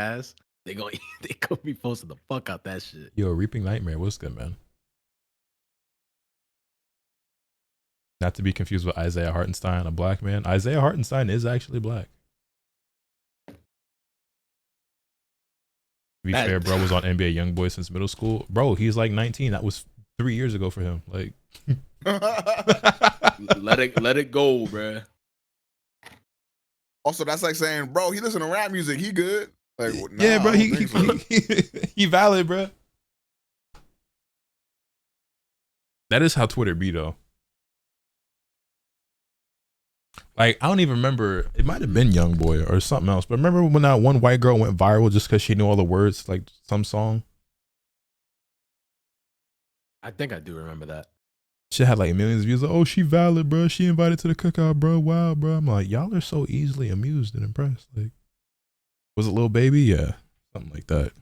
ass, they gonna be posting the fuck out that shit. Yo, Reaping Nightmare, what's good, man? Not to be confused with Isaiah Hartenstein, a black man. Isaiah Hartenstein is actually black. To be fair, bro was on NBA YoungBoy since middle school. Bro, he's like 19. That was 3 years ago for him. Like, let it go, bro. Also, that's like saying, bro, he listen to rap music. He good. Like, nah, yeah, bro, he valid, bro. That is how Twitter be, though. Like, I don't even remember. It might have been YoungBoy or something else. But remember when that one white girl went viral just because she knew all the words, like some song? I think I do remember that. She had like millions of views. Like, oh, she valid, bro. She invited to the cookout, bro. Wow, bro. I'm like, y'all are so easily amused and impressed. Like, was it Lil Baby? Yeah, something like that.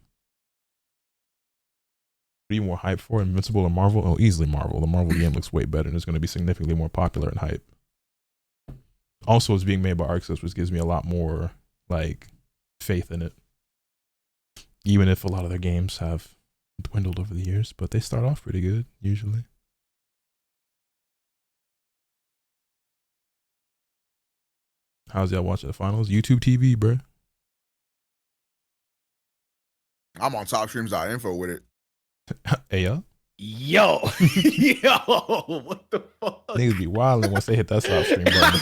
What are you more hyped for, Invincible or Marvel? Oh, easily Marvel. The Marvel game looks way better and it's going to be significantly more popular and hype. Also, it's being made by Arxis, which gives me a lot more like faith in it. Even if a lot of their games have dwindled over the years, but they start off pretty good usually. How's y'all watching the finals? YouTube TV, bro. I'm on topstreams.info with it. Hey, yo. Yo, what the fuck? Niggas be wilding once they hit that stop stream button.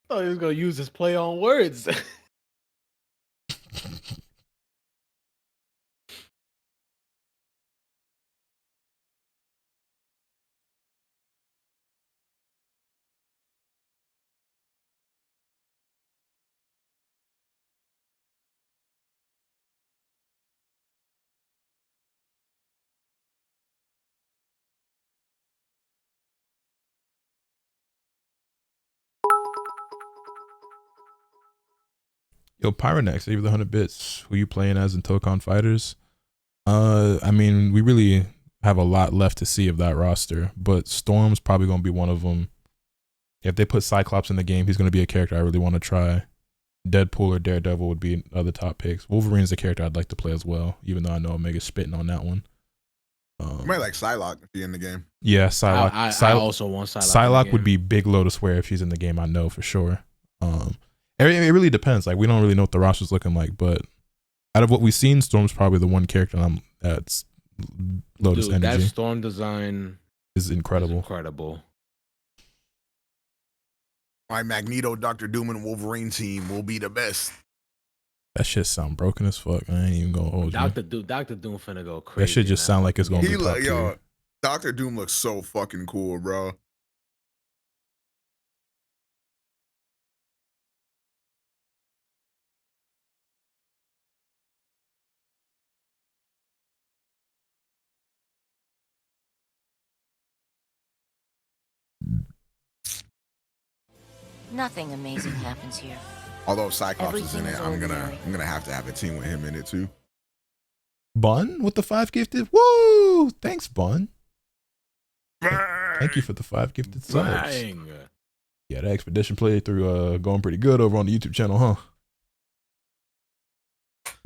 Oh, he was gonna use his play on words. Yo, Pyronex, save the 100 bits. Who you playing as in Tokon Fighters? I mean, we really have a lot left to see of that roster, but Storm's probably gonna be one of them. If they put Cyclops in the game, he's gonna be a character I really want to try. Deadpool or Daredevil would be other top picks. Wolverine's a character I'd like to play as well, even though I know Omega's spitting on that one. You might like Psylocke if you're in the game. Yeah, Psylocke. I also want Psylocke. Psylocke would be big Lotus wear if she's in the game. I know for sure. It really depends. Like, we don't really know what the roster's looking like, but out of what we've seen, Storm's probably the one character that's Lotus Dude, energy. that Storm design is incredible. My Magneto, Dr. Doom, and Wolverine team will be the best. That shit sound broken as fuck. I ain't even gonna hold you. Dr. Doom finna go crazy. That shit just sound like it's gonna be top yo, tier. Dr. Doom looks so fucking cool, bro. Nothing amazing happens here. Although Cyclops Everything is in it, is I'm ordinary. gonna have to have a team with him in it too. Bun with the 5 gifted. Woo! Thanks, Bun. Thank you for the 5 gifted subs. Bang. Yeah, the expedition playthrough going pretty good over on the YouTube channel, huh?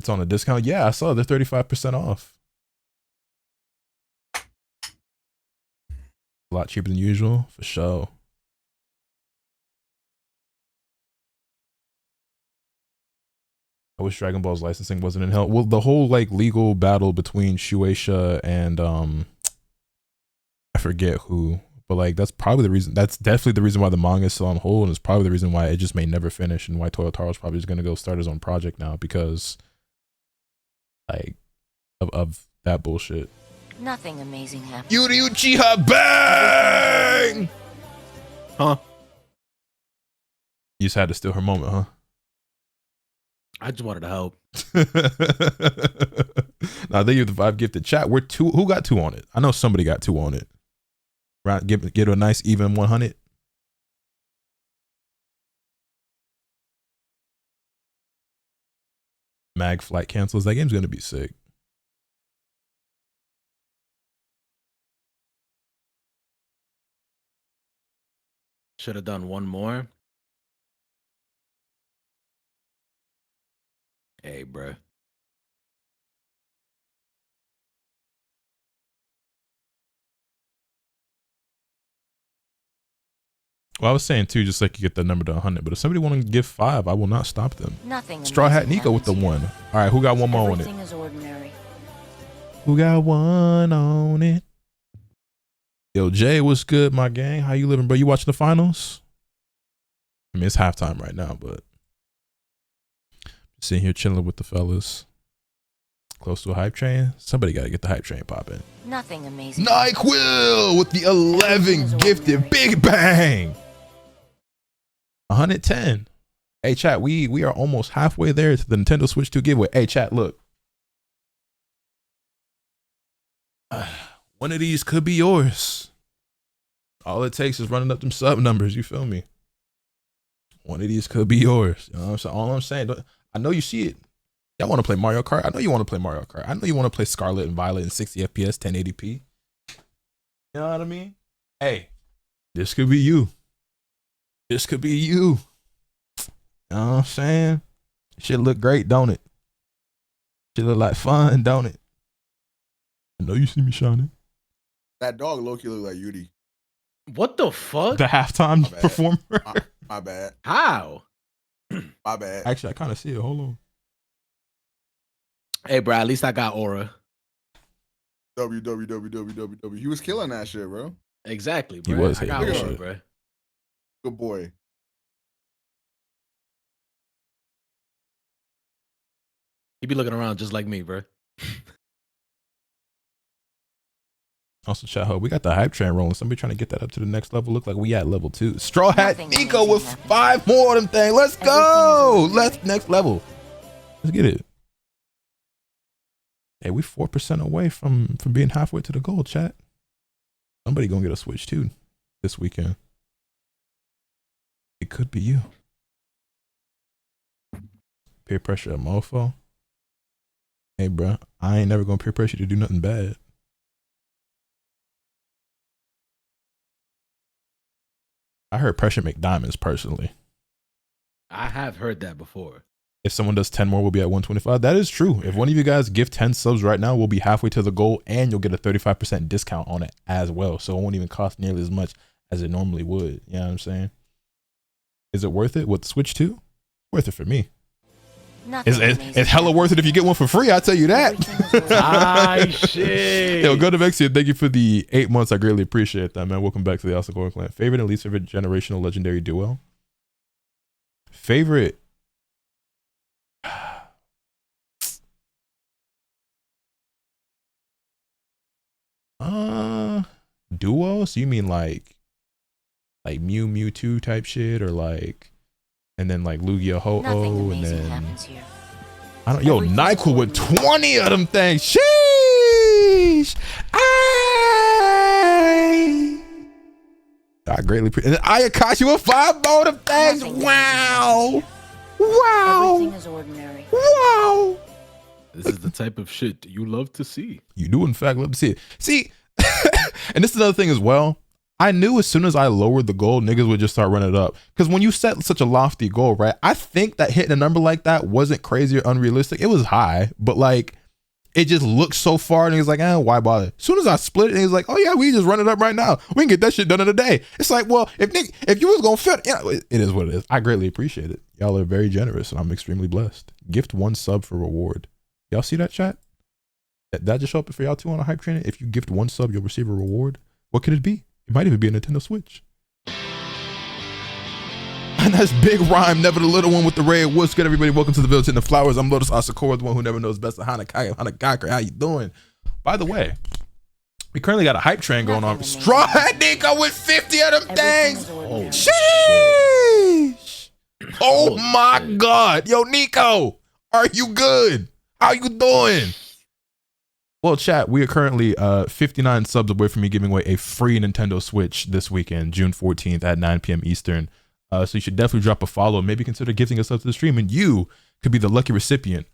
It's on a discount. Yeah, I saw they're 35% off. A lot cheaper than usual, for sure. I wish Dragon Ball's licensing wasn't in hell. Well, the whole like legal battle between Shueisha and I forget who, but like that's probably the reason. That's definitely the reason why the manga is still on hold, and it's probably the reason why it just may never finish, and why Toyotaro's probably just gonna go start his own project now because like of that bullshit. Nothing amazing happens. Yuri Uchiha bang! Huh? You just had to steal her moment, huh? I just wanted to help. Now they give the 5 gifted chat. We're 2. Who got 2 on it? I know somebody got 2 on it. Right? Get a nice even 100. Mag flight cancels. That game's gonna be sick. Should have done one more. Hey, bruh. Well, I was saying too, just like you get the number to 100, but if somebody want to give 5, I will not stop them. Nothing. Straw Hat amazing Nico with the happens 1. here. All right, who got one more on it? Everything is ordinary. Who got 1 on it? Yo, Jay, what's good, my gang? How you living, bro? You watching the finals? I mean, it's halftime right now, but sitting here chilling with the fellas. Close to a hype train. Somebody got to get the hype train popping. Nothing amazing. NyQuil with the 11 gifted. Big bang. 110. Hey, chat, we are almost halfway there to the Nintendo Switch 2 giveaway. Hey, chat, look. One of these could be yours. All it takes is running up them sub numbers. You feel me? One of these could be yours. You know what I'm saying? All I'm saying, I know you see it. Y'all want to play Mario Kart? I know you want to play Mario Kart. I know you want to play Scarlet and Violet in 60 FPS, 1080p. You know what I mean? Hey, this could be you. This could be you. You know what I'm saying? Shit look great, don't it? Shit look like fun, don't it? I know you see me shining. That dog low-key look like Yudi. What the fuck? The halftime performer. My bad. How? My bad. Actually, I kind of see it. Hold on. Hey, bro, at least I got aura. WWWWW. He was killing that shit, bro. Exactly, bro. He was I got hating aura, shit. bro. Good boy. He be looking around just like me, bro. Also, chat ho, we got the hype train rolling. Somebody trying to get that up to the next level. Look like we at level 2. Straw Hat Nothing Nico amazing with happens. 5 more of them things. Let's Everything go. is Let's ordinary. next level. Let's get it. Hey, we 4% away from being halfway to the goal, chat. Somebody gonna get a Switch 2 this weekend. It could be you. Peer pressure a mofo. Hey, bro, I ain't never gonna peer pressure you to do nothing bad. I heard pressure make diamonds personally. I have heard that before. If someone does 10 more, we'll be at 125. That is true. If one of you guys give 10 subs right now, we'll be halfway to the goal and you'll get a 35% discount on it as well. So it won't even cost nearly as much as it normally would. You know what I'm saying? Is it worth it with the Switch 2? Worth it for me. Nothing amazing It's hella worth it if you get one for free. I'll tell you that. Everything is ordinary. Ah, shit. Yo, go to Vexia. Thank you for the 8 months. I greatly appreciate that, man. Welcome back to the Asakura clan. Favorite and least favorite generational legendary duo? Favorite. Duo? So you mean like Mew Mewtwo type shit, or like, and then like Lugia Ho Nothing Oh, and amazing then happens here. I don't. Yo, Everything is NyQuil with ordinary. 20 of them things. Sheesh. I greatly appreciate. And then Ayakashi with 5 more of them things. Nothing Wow. amazing Wow. Everything is ordinary. Wow. This is the type of shit you love to see. You do, in fact, love to see it. See, and this is another thing as well. I knew as soon as I lowered the goal, niggas would just start running it up. Because when you set such a lofty goal, right? I think that hitting a number like that wasn't crazy or unrealistic. It was high, but like, it just looked so far, and he's like, why bother? As soon as I split it, and he's like, oh yeah, we just run it up right now. We can get that shit done in a day. It's like, well, if you was gonna fit, it is what it is. I greatly appreciate it. Y'all are very generous, and I'm extremely blessed. Gift 1 sub for reward. Y'all see that, chat? That just show up for y'all too on a hype train. If you gift 1 sub, you'll receive a reward. What could it be? It might even be a Nintendo Switch. And that's Big Rhyme, never the little one with the red. What's good, everybody? Welcome to the Village in the Flowers. I'm Lotus Asakura, the one who never knows best of Hanakaka. How you doing? By the way, we currently got a hype train going on. Nothing amazing. Straw Hat Nico with 50 of them Everything things. is ordinary. Sheesh. Oh Holy my shit. God. Yo, Nico, are you good? How you doing? Well, chat, we are currently 59 subs away from me giving away a free Nintendo Switch this weekend, June 14th at 9 p.m. Eastern. So you should definitely drop a follow. Maybe consider gifting us up to the stream, and you could be the lucky recipient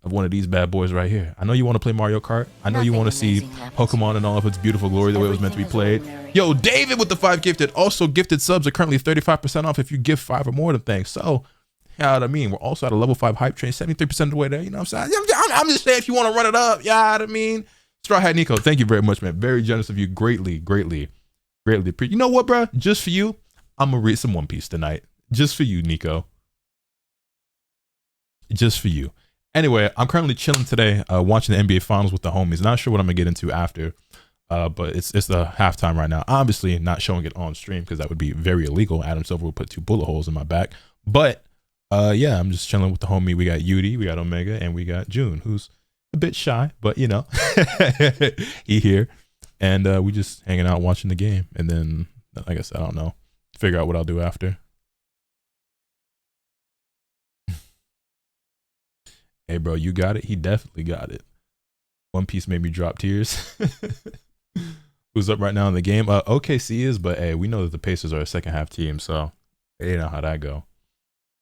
of one of these bad boys right here. I know you want to play Mario Kart. I know you want to see Pokemon in all of its beautiful glory the way it was meant to be played. Yo, David with the 5 gifted. Also, gifted subs are currently 35% off if you give 5 or more of them things. So, you know what I mean? We're also at a level 5 hype train, 73% of the way there. You know what I'm saying? I'm just saying if you want to run it up, you know what I mean? Straw Hat Nico, thank you very much, man. Very generous of you. Greatly appreciate. You know what, bro? Just for you, I'm going to read some One Piece tonight. Just for you, Nico. Just for you. Anyway, I'm currently chilling today, watching the NBA Finals with the homies. Not sure what I'm gonna get into after, but it's the halftime right now. Obviously, not showing it on stream because that would be very illegal. Adam Silver would put 2 bullet holes in my back. But yeah, I'm just chilling with the homie. We got Yudi, we got Omega, and we got June, who's a bit shy, but you know, he here, and we just hanging out watching the game. And then, like I said, I don't know, figure out what I'll do after. Hey, bro, you got it? He definitely got it. One Piece made me drop tears. Who's up right now in the game? OKC is, but hey, we know that the Pacers are a second half team, so you know how that go.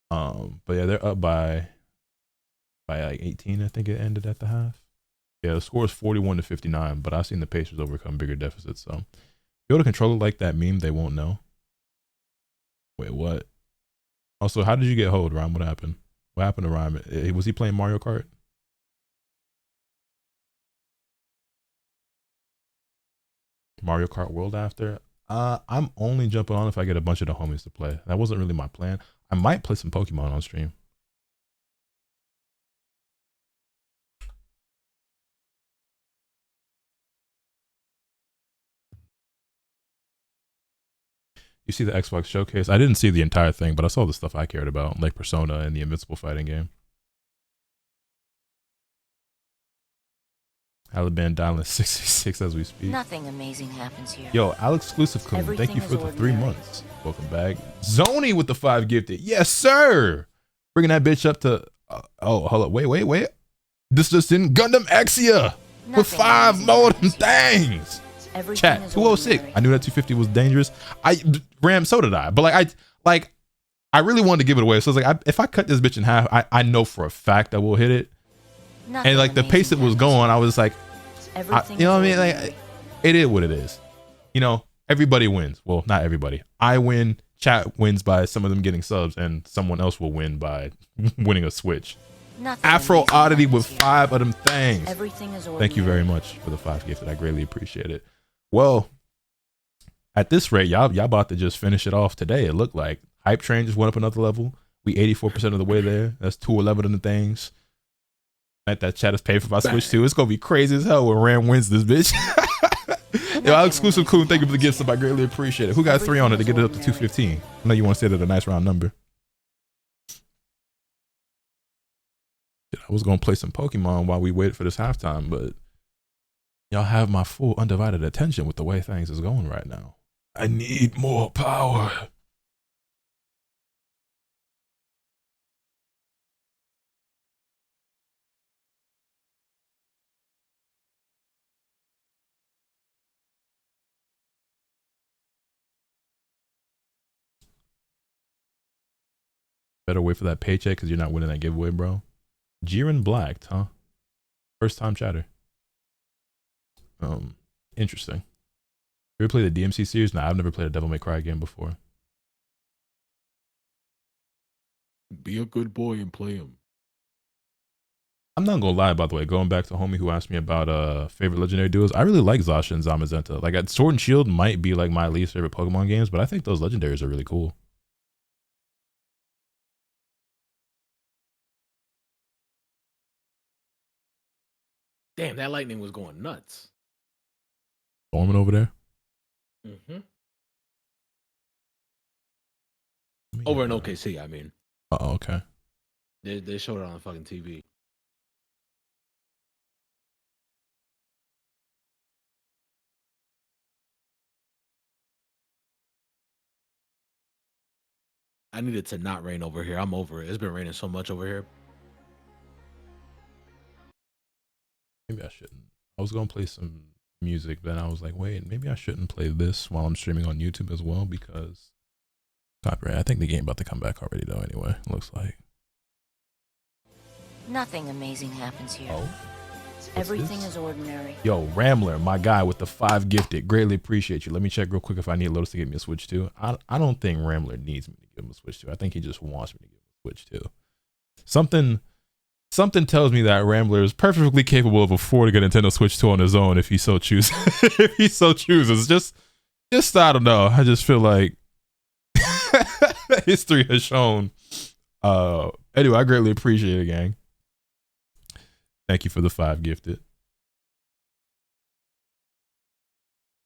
But yeah, they're up by like 18, I think it ended at the half. Yeah, the score is 41-59, but I've seen the Pacers overcome bigger deficits, so be able to control it like that meme, they won't know. Wait, what? Also, how did you get hold, Ryan? What happened? What happened to Ryan? Was he playing Mario Kart? Mario Kart World after? I'm only jumping on if I get a bunch of the homies to play. That wasn't really my plan. I might play some Pokemon on stream. You see the Xbox showcase? I didn't see the entire thing, but I saw the stuff I cared about, like Persona and the Invincible fighting game. Alabama dialing 66 as we speak. Nothing amazing happens here. Yo, Alex Exclusive Coon, thank you for the 3 ordinary. months. Welcome back. Zony with the 5 gifted. Yes, sir. Bringing that bitch up to. Oh, hold up. Wait. This just in Gundam Exia with Nothing 5 amazing more of them happens here. things. Everything Chat is 206. ordinary. I knew that 250 was dangerous. So did I. But I really wanted to give it away. So I was like, if I cut this bitch in half, I know for a fact that we'll hit it. Nothing And like the pace it amazing was happens going, I was like, Everything you know what I is mean? Like, ordinary. it is what it is. You know, everybody wins. Well, not everybody. I win. Chat wins by some of them getting subs, and someone else will win by winning a Switch. Nothing Afro amazing Oddity happens with here. 5 of them things. Everything is ordinary. Thank you very much for the 5 gifted. I greatly appreciate it. Well, at this rate, y'all about to just finish it off today. It looked like Hype Train just went up another level. We 84% of the way there. That's 211 of the things. That chat is paid for by Switch too. It's gonna be crazy as hell when Ram wins this bitch. Yo, Alex Exclusive Coon, thank you for the gift sub. I greatly appreciate it. Who got 3 on it to get it up to 215? I know you want to say that a nice round number. I was gonna play some Pokemon while we waited for this halftime, but y'all have my full undivided attention with the way things is going right now. I need more power. Better wait for that paycheck because you're not winning that giveaway, bro. Jiren Blacked, huh? First time chatter. Interesting. You ever played the DMC series? Nah, I've never played a Devil May Cry game before. Be a good boy and play him. I'm not gonna lie, by the way, going back to homie who asked me about favorite legendary duos, I really like Zasha and Zamazenta. Like Sword and Shield might be like my least favorite Pokemon games, but I think those legendaries are really cool. Damn, that lightning was going nuts. Storming over there. Mm-hmm. Over in OKC, I mean. Oh, okay. They showed it on the fucking TV. I need it to not rain over here. I'm over it. It's been raining so much over here. Maybe I shouldn't. I was gonna play some music, but then I was like, wait, maybe I shouldn't play this while I'm streaming on YouTube as well because copyright. I think the game about to come back already though. Anyway, it looks like. Nothing amazing happens here. Oh, Everything is ordinary. yo, Rambler, my guy with the 5 gifted. Greatly appreciate you. Let me check real quick if I need Lotus to give me a Switch too. I don't think Rambler needs me to give him a Switch too. I think he just wants me to give him a Switch too. Something tells me that Rambler is perfectly capable of affording a Nintendo Switch 2 on his own if he so chooses. If he so chooses. Just I don't know. I just feel like history has shown. Anyway, I greatly appreciate it, gang. Thank you for the 5 gifted.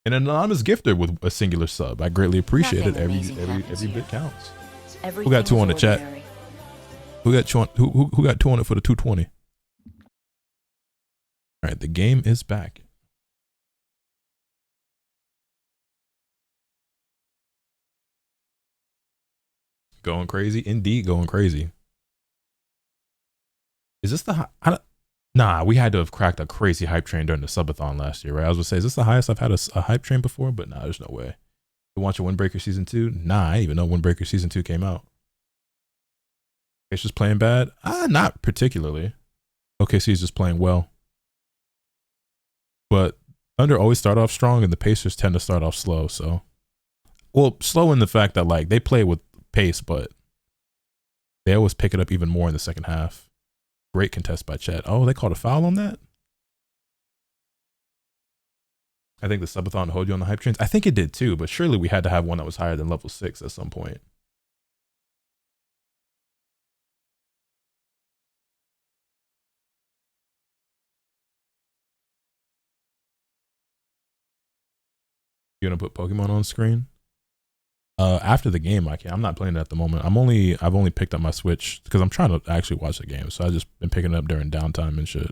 An anonymous gifter with a singular sub. I greatly appreciate it. Every bit counts. Who got 2 on the chat? Who got 2 on it for the 220? All right, the game is back. Going crazy, indeed, going crazy. Is this the nah? We had to have cracked a crazy hype train during the subathon last year, right? I was gonna say, is this the highest I've had a hype train before? But nah, there's no way. You want your Windbreaker season 2? Nah, I didn't even know Windbreaker season 2 came out. It's just playing bad? Not particularly. OKC is just playing well. But Thunder always start off strong and the Pacers tend to start off slow, so. Well, slow in the fact that like they play with pace, but they always pick it up even more in the second half. Great contest by Chet. Oh, they called a foul on that? I think the subathon hold you on the hype trains. I think it did too, but surely we had to have one that was higher than level 6 at some point. You gonna put Pokemon on screen? After the game, I can. I'm not playing it at the moment. I've only picked up my Switch because I'm trying to actually watch the game. So I just been picking it up during downtime and shit.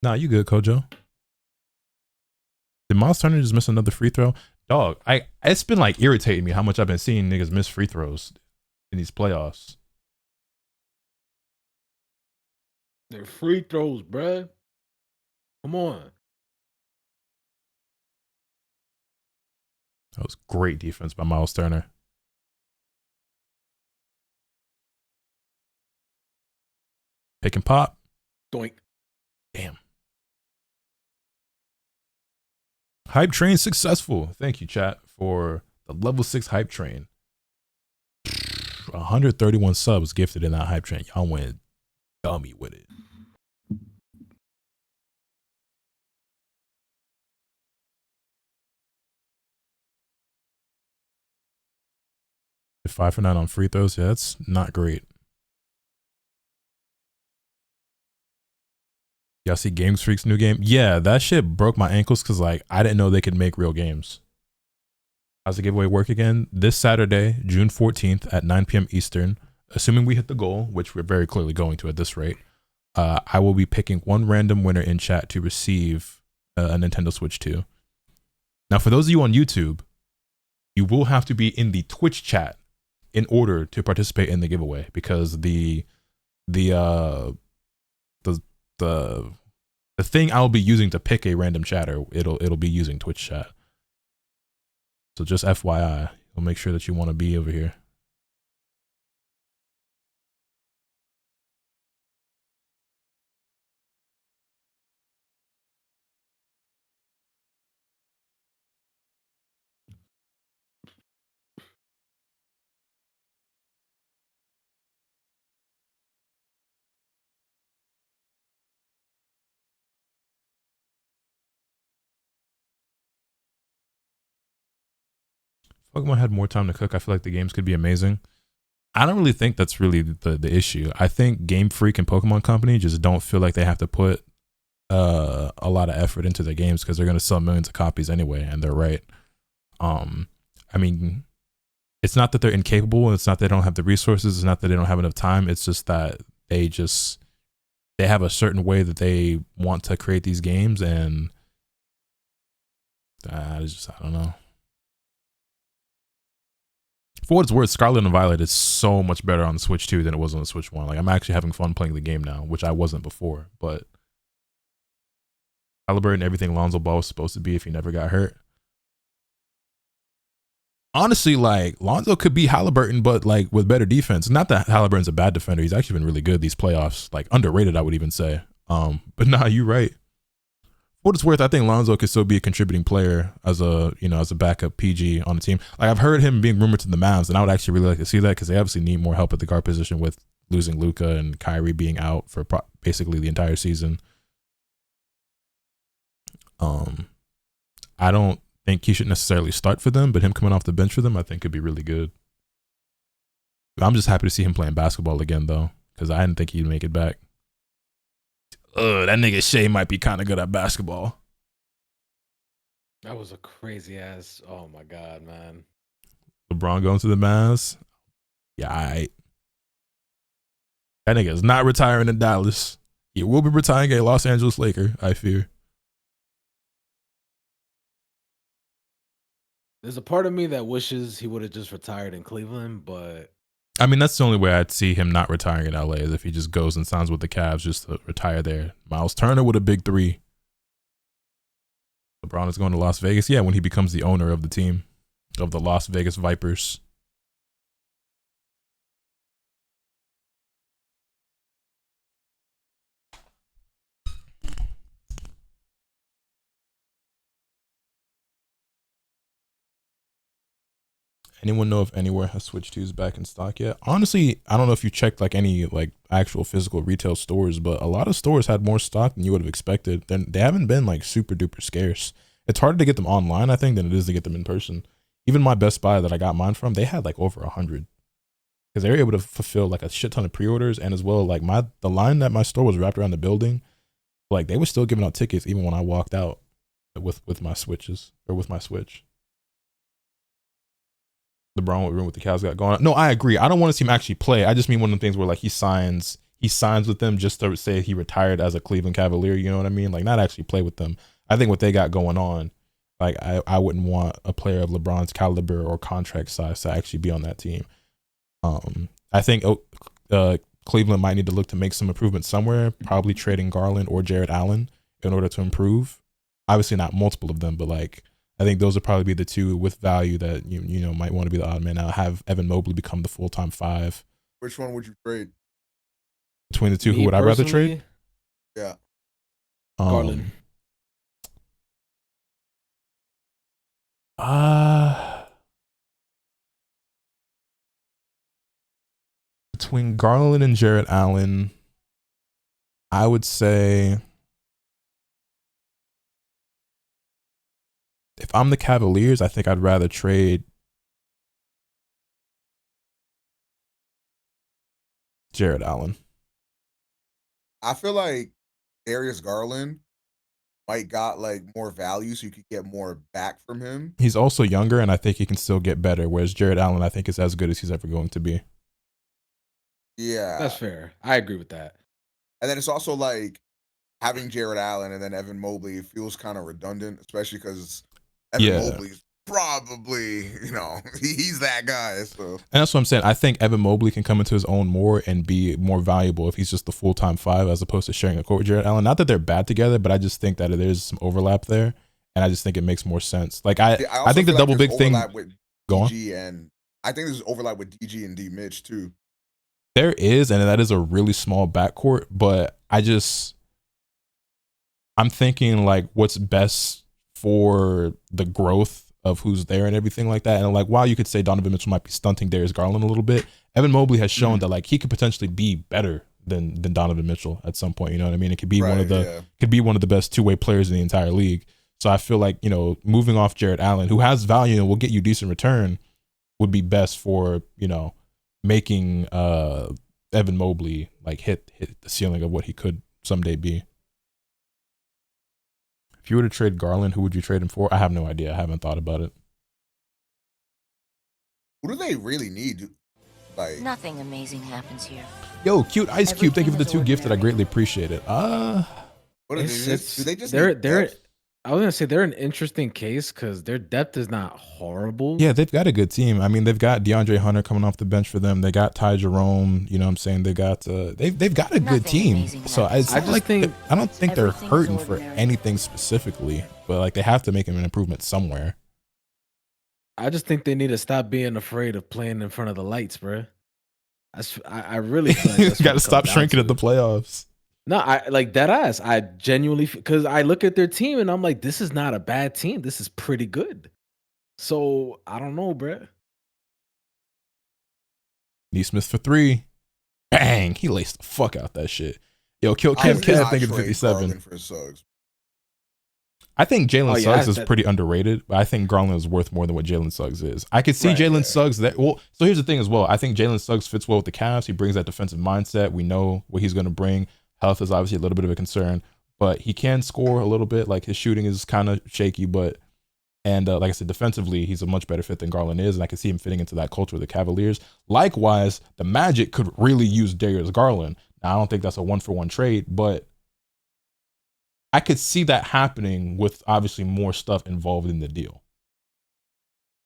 Nah, you good, Kojo? Did Miles Turner just miss another free throw? Dog, it's been like irritating me how much I've been seeing niggas miss free throws in these playoffs. They're free throws, bruh. Come on. That was great defense by Miles Turner. Pick and pop. Doink. Damn. Hype train successful. Thank you, chat, for the level 6 hype train. 131 subs gifted in that hype train. Y'all went dummy with it. Five for 9 on free throws. Yeah, that's not great. Y'all see Games Freak's new game? Yeah, that shit broke my ankles because like I didn't know they could make real games. How's the giveaway work again? This Saturday, June 14th at 9 p.m. Eastern, assuming we hit the goal, which we're very clearly going to at this rate, I will be picking one random winner in chat to receive a Nintendo Switch 2. Now, for those of you on YouTube, you will have to be in the Twitch chat in order to participate in the giveaway because the thing I'll be using to pick a random chatter, it'll be using Twitch chat. So just FYI, we'll make sure that you want to be over here. Pokemon had more time to cook. I feel like the games could be amazing. I don't really think that's really the issue. I think Game Freak and Pokemon Company just don't feel like they have to put a lot of effort into their games because they're going to sell millions of copies anyway, and they're right. I mean, it's not that they're incapable. It's not that they don't have the resources. It's not that they don't have enough time. It's just that they have a certain way that they want to create these games, and I don't know. For what it's worth, Scarlet and Violet is so much better on the Switch 2 than it was on the Switch 1. Like, I'm actually having fun playing the game now, which I wasn't before. But Halliburton, everything Lonzo Ball was supposed to be if he never got hurt. Honestly, like Lonzo could be Halliburton, but like with better defense. Not that Halliburton's a bad defender. He's actually been really good these playoffs. Like underrated, I would even say. But nah, you're right. For what it's worth, I think Lonzo could still be a contributing player as a backup PG on the team. Like I've heard him being rumored to the Mavs, and I would actually really like to see that because they obviously need more help at the guard position with losing Luka and Kyrie being out for basically the entire season. I don't think he should necessarily start for them, but him coming off the bench for them, I think could be really good. I'm just happy to see him playing basketball again, though, because I didn't think he'd make it back. That nigga Shea might be kind of good at basketball. That was a crazy ass. Oh my god, man. LeBron going to the Mavs. Yeah, that nigga is not retiring in Dallas. He will be retiring a Los Angeles Laker, I fear. There's a part of me that wishes he would have just retired in Cleveland, but I mean, that's the only way I'd see him not retiring in LA is if he just goes and signs with the Cavs just to retire there. Miles Turner with a big 3. LeBron is going to Las Vegas. Yeah, when he becomes the owner of the team, of the Las Vegas Vipers. Anyone know if Anywhere has Switch 2s back in stock yet? Honestly, I don't know if you checked like any like actual physical retail stores, but a lot of stores had more stock than you would have expected. They haven't been like super duper scarce. It's harder to get them online, I think, than it is to get them in person. Even my Best Buy that I got mine from, they had like over 100 because they were able to fulfill like a shit ton of pre-orders, and as well like the line that my store was wrapped around the building, like they were still giving out tickets even when I walked out with my Switches or with my Switch. LeBron with the Cavs got going on. No, I agree. I don't want to see him actually play. I just mean one of the things where like he signs with them just to say he retired as a Cleveland Cavalier. You know what I mean? Like not actually play with them. I think what they got going on, like I wouldn't want a player of LeBron's caliber or contract size to actually be on that team. I think Cleveland might need to look to make some improvements somewhere, probably trading Garland or Jared Allen in order to improve. Obviously not multiple of them, but like I think those would probably be the two with value that you know might want to be the odd man out. Have Evan Mobley become the full-time 5. Which one would you trade? Between the two, who would I rather trade? Yeah. Garland. Between Garland and Jared Allen, I would say if I'm the Cavaliers, I think I'd rather trade Jared Allen. I feel like Darius Garland might got like more value, so you could get more back from him. He's also younger, and I think he can still get better, whereas Jared Allen, I think, is as good as he's ever going to be. Yeah. That's fair. I agree with that. And then it's also like having Jared Allen and then Evan Mobley feels kind of redundant, especially because Evan Mobley's probably, you know, he's that guy. So. And that's what I'm saying. I think Evan Mobley can come into his own more and be more valuable if he's just the full-time 5 as opposed to sharing a court with Jared Allen. Not that they're bad together, but I just think that there's some overlap there, and I just think it makes more sense. Like I think the double big thing. Go on. And I think there's overlap with DG and D Mitch too. There is, and that is a really small backcourt, but I'm thinking like what's best for the growth of who's there and everything like that. And like, while you could say Donovan Mitchell might be stunting Darius Garland a little bit, Evan Mobley has shown that like he could potentially be better than Donovan Mitchell at some point. You know what I mean? It could be one of the best two-way players in the entire league. So I feel like, you know, moving off Jared Allen, who has value and will get you decent return, would be best for, you know, making Evan Mobley like hit the ceiling of what he could someday be. If you were to trade Garland, who would you trade him for? I have no idea. I haven't thought about it. Who do they really need? Like Nothing amazing happens here. Yo, cute Ice Cube. Thank you for the Everything 2 is gifted. I ordinary. greatly appreciate it. what do they just they're need depth? I was gonna say they're an interesting case because their depth is not horrible. Yeah, they've got a good team. I mean, they've got DeAndre Hunter coming off the bench for them. They got Ty Jerome. You know what I'm saying? They got they've got a good Nothing team. amazing So happens. I just think I don't think they're Everything is hurting for ordinary. anything specifically, but like they have to make an improvement somewhere. I just think they need to stop being afraid of playing in front of the lights, bro. I really feel like that's Got to what it stop comes down shrinking at to. the playoffs. No, I like that ass. I genuinely because I look at their team and I'm like, this is not a bad team. This is pretty good. So I don't know, bro. Neesmith for 3. Bang! He laced the fuck out that shit. Yo, kill I Kim would Kev not thinking trade 57. Garland for Suggs. I think Jalen Oh, yeah, Suggs is that- pretty underrated, but I think Garland is worth more than what Jalen Suggs is. I could see Right, Jalen yeah. Suggs that. Well, so here's the thing as well. I think Jalen Suggs fits well with the Cavs. He brings that defensive mindset. We know what he's going to bring. Health is obviously a little bit of a concern, but he can score a little bit. Like his shooting is kind of shaky, but like I said, defensively, he's a much better fit than Garland is, and I can see him fitting into that culture of the Cavaliers. Likewise, the Magic could really use Darius Garland. Now, I don't think that's a 1-for-1 trade, but I could see that happening with obviously more stuff involved in the deal.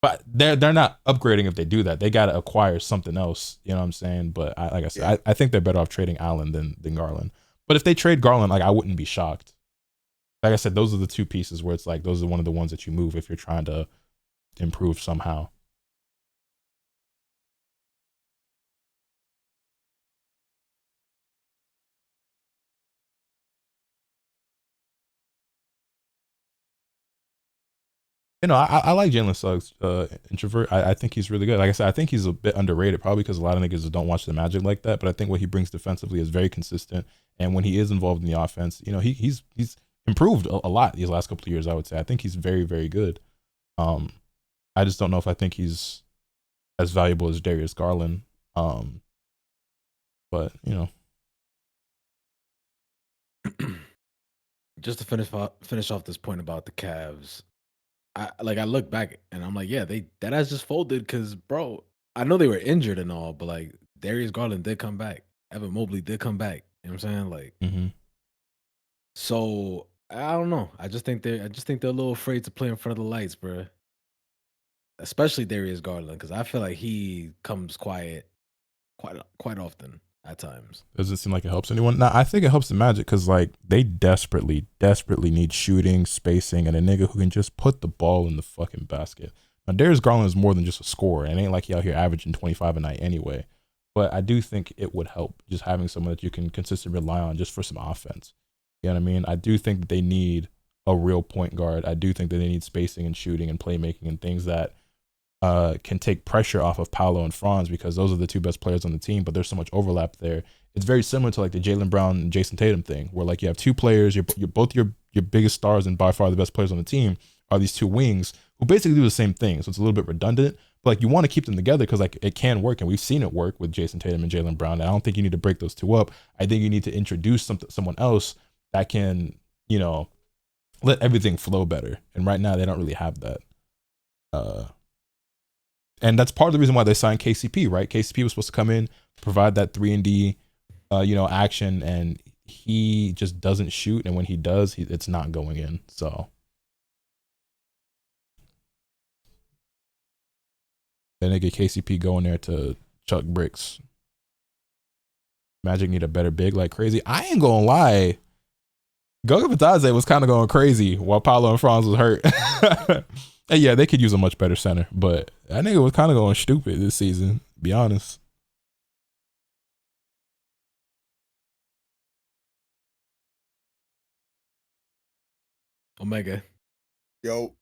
But they're not upgrading if they do that. They got to acquire something else. You know what I'm saying? But like I said, I think they're better off trading Allen than Garland. But if they trade Garland, like I wouldn't be shocked. Like I said, those are the two pieces where it's like those are one of the ones that you move if you're trying to improve somehow. You know, I like Jalen Suggs, introvert. I think he's really good. Like I said, I think he's a bit underrated, probably because a lot of niggas don't watch the Magic like that. But I think what he brings defensively is very consistent, and when he is involved in the offense, you know, he's improved a lot these last couple of years. I would say I think he's very, very good. I just don't know if I think he's as valuable as Darius Garland. But you know, Just to finish off this point about the Cavs. I look back and I'm like, yeah, that has just folded because, bro, I know they were injured and all, but like Darius Garland did come back. Evan Mobley did come back. You know what I'm saying? Like, so I don't know. I just think they're a little afraid to play in front of the lights, bro. Especially Darius Garland, because I feel like he comes quiet quite often at times. doesn't seem like it helps anyone. Now, I think it helps the Magic because like they desperately need shooting, spacing, and a nigga who can just put the ball in the fucking basket. Now, Darius Garland is more than just a scorer. It ain't like he out here averaging 25 a night anyway. But I do think it would help just having someone that you can consistently rely on just for some offense. You know what I mean? I do think that they need a real point guard. I do think that they need spacing and shooting and playmaking and things that can take pressure off of Paolo and Franz because those are the two best players on the team, but there's so much overlap there. It's very similar to like the Jaylen Brown and Jason Tatum thing, where like you have two players, you're both your biggest stars and by far the best players on the team are these two wings who basically do the same thing. So it's a little bit redundant, but like you want to keep them together because like it can work, and we've seen it work with Jason Tatum and Jaylen Brown. And I don't think you need to break those two up. I think you need to introduce someone else that can, you know, let everything flow better. And right now they don't really have that. And that's part of the reason why they signed KCP, right? KCP was supposed to come in, provide that 3-and-D, action, and he just doesn't shoot. And when he does, it's not going in. So then they get KCP going there to chuck bricks. Magic need a better big like crazy. I ain't gonna lie. Goga Bitadze was kind of going crazy while Paolo and Franz was hurt. And yeah, they could use a much better center, but that nigga was kind of going stupid this season, to be honest. Omega, Yo,